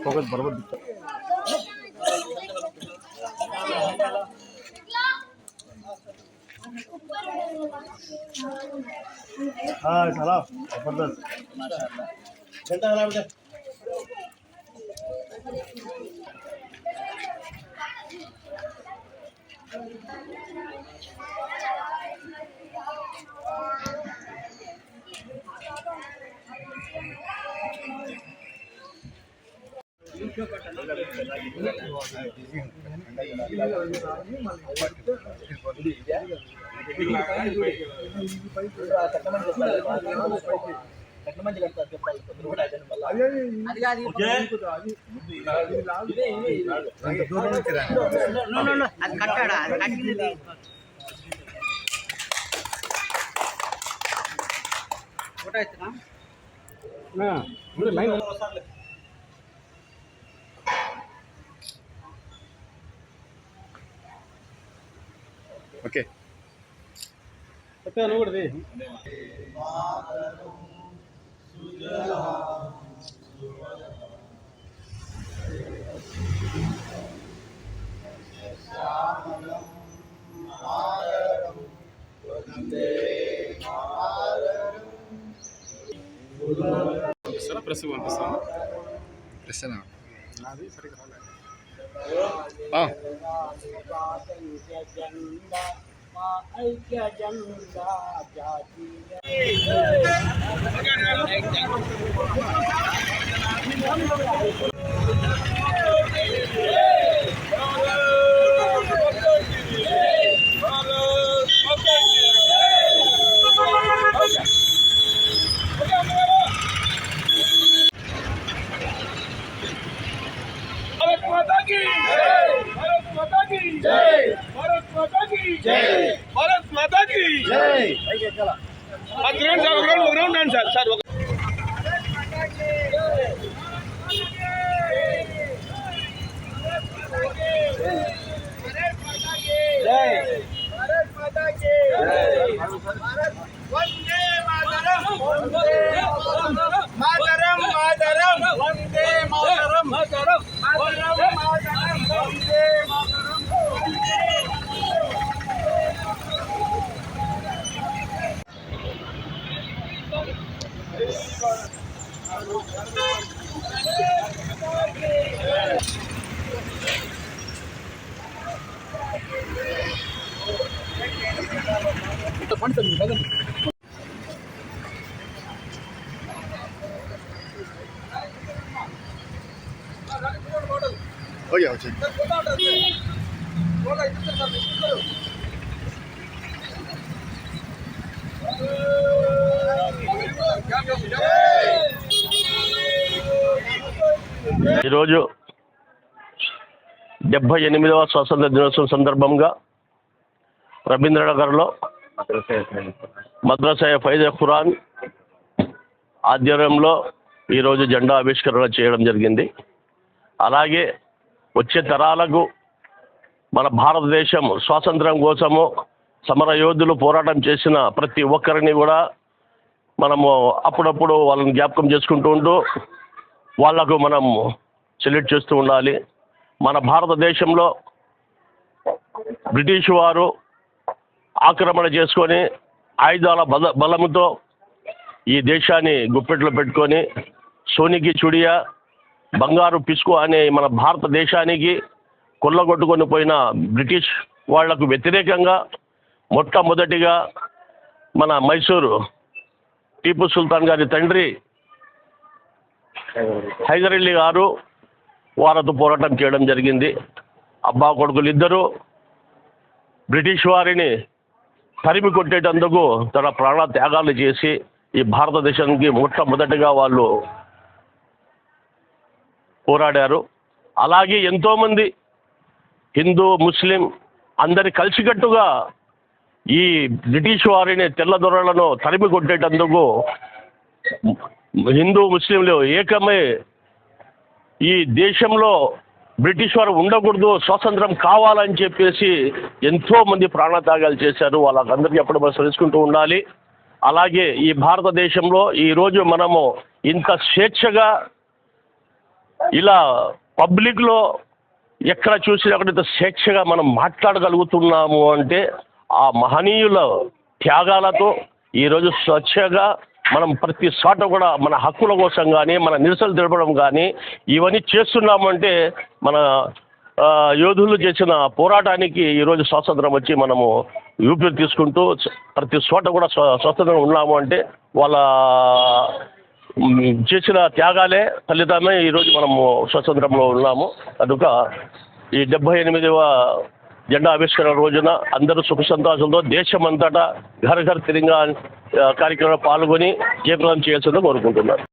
Focus बराबर दिखता हाँ चला जबरदस्त घंटा हला बेटा ఓకే నువ్వు కూడా ప్రెస్ పంపిస్తాను ప్రెస్ నాది సరిగ్గా भारत माता की जय। ग्राउंड सर वंदे मातरम वंदे मातरम मातरम वंदे मातरम मातरम मातरम वंदे मातरम। ఈరోజు 78వ స్వాతంత్ర దినోత్సవం సందర్భంగా రవీంద్రనగర్లో మద్రసా ఫైజ్ ఖురాన్ ఆధ్వర్యంలో ఈరోజు జెండా ఆవిష్కరణ చేయడం జరిగింది. అలాగే వచ్చే తరాలకు మన భారతదేశం స్వాతంత్రం కోసము సమర యోధులు పోరాటం చేసిన ప్రతి ఒక్కరిని కూడా మనము అప్పుడప్పుడు వాళ్ళని జ్ఞాపకం చేసుకుంటూ ఉంటూ వాళ్లకు మనం సెల్యూట్ చేస్తూ ఉండాలి. మన భారతదేశంలో బ్రిటిష్ వారు ఆక్రమణ చేసుకొని ఆయుధాల బలముతో ఈ దేశాన్ని గుప్పెట్లో పెట్టుకొని సోనికి చుడియా బంగారు పిస్కో అనే మన భారతదేశానికి కొల్లగొట్టుకొని పోయిన బ్రిటిష్ వాళ్లకు వ్యతిరేకంగా మొట్టమొదటిగా మన మైసూరు టీపు సుల్తాన్ గారి తండ్రి హైదర్ అలీ గారు వారితో పోరాటం చేయడం జరిగింది. అబ్బా కొడుకులు ఇద్దరు బ్రిటిష్ వారిని తరిమి కొట్టేటందుకు తన ప్రాణ త్యాగాలు చేసి ఈ భారతదేశానికి మొట్టమొదటిగా వాళ్ళు పోరాడారు. అలాగే ఎంతోమంది హిందూ ముస్లిం అందరి కలిసికట్టుగా ఈ బ్రిటిష్ వారిని తెల్లదొరలను తరిమి కొట్టేటందుకు హిందూ ముస్లింలు ఏకమై ఈ దేశంలో బ్రిటిష్ వారు ఉండకూడదు, స్వాతంత్రం కావాలని చెప్పేసి ఎంతోమంది ప్రాణత్యాగాలు చేశారు. వాళ్ళందరికీ ఎప్పుడు మనం తెలుసుకుంటూ ఉండాలి. అలాగే ఈ భారతదేశంలో ఈరోజు మనము ఇంత స్వేచ్ఛగా ఇలా పబ్లిక్లో ఎక్కడ చూసినా అక్కడ ఇంత స్వేచ్ఛగా మనం మాట్లాడగలుగుతున్నాము అంటే ఆ మహనీయుల త్యాగాలతో ఈరోజు స్వచ్ఛగా మనం ప్రతి చోట కూడా మన హక్కుల కోసం కానీ మన నిరసనలు తెలపడం కానీ ఇవన్నీ చేస్తున్నామంటే మన యోధులు చేసిన పోరాటానికి ఈరోజు స్వాతంత్రం వచ్చి మనము యూపీలు తీసుకుంటూ ప్రతి చోట కూడా స్వతంత్రం ఉన్నాము అంటే వాళ్ళ చేసిన త్యాగాలే ఫలితమే ఈరోజు మనము స్వతంత్రంలో ఉన్నాము. కనుక ఈ 78వ జెండా ఆవిష్కరణ రోజున అందరూ సుఖ సంతోషంతో దేశమంతటా ఘర్ ఘర్ తిరంగా కార్యక్రమంలో పాల్గొని జయప్రదం చేయాల్సిందో కోరుకుంటున్నారు.